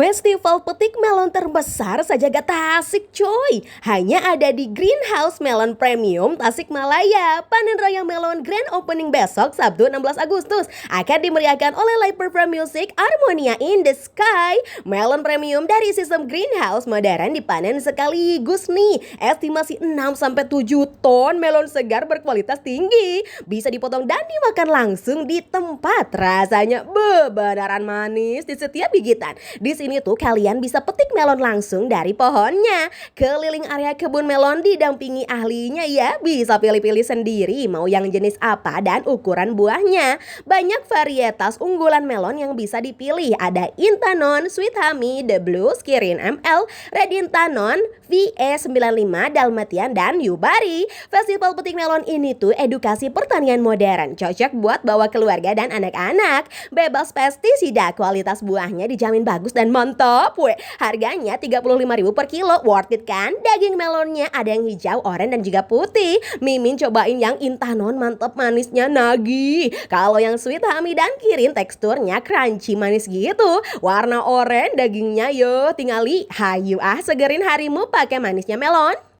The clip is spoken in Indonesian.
Festival petik melon terbesar sejagat Tasik coy. Hanya ada di Greenhouse Melon Premium Tasikmalaya. Panen raya melon grand opening besok Sabtu 16 Agustus akan dimeriahkan oleh live perform music Harmonia in the Sky. Melon premium dari sistem greenhouse modern dipanen sekaligus nih. Estimasi 6-7 ton melon segar berkualitas tinggi. Bisa dipotong dan dimakan langsung di tempat. Rasanya beneran manis di setiap gigitan. Di sini tuh kalian bisa petik melon langsung dari pohonnya. Keliling area kebun melon didampingi ahlinya ya. Bisa pilih-pilih sendiri mau yang jenis apa dan ukuran buahnya. Banyak varietas unggulan melon yang bisa dipilih. Ada Intanon, Sweet Honey, The Blue, Kirin ML, Red Intanon, VE95, Dalmatian, dan Yubari. Festival petik melon ini tuh edukasi pertanian modern. Cocok buat bawa keluarga dan anak-anak. Bebas pestisida, kualitas buahnya dijamin bagus dan mantap. Harganya 35.000 per kilo, worth it kan? Daging melonnya ada yang hijau, oranye dan juga putih. Mimin cobain yang Intanon, mantap manisnya nagih. Kalau yang Sweet Honey dan Kirin teksturnya crunchy manis gitu. Warna oranye dagingnya yo, tinggali hayu segerin harimu pakai manisnya melon.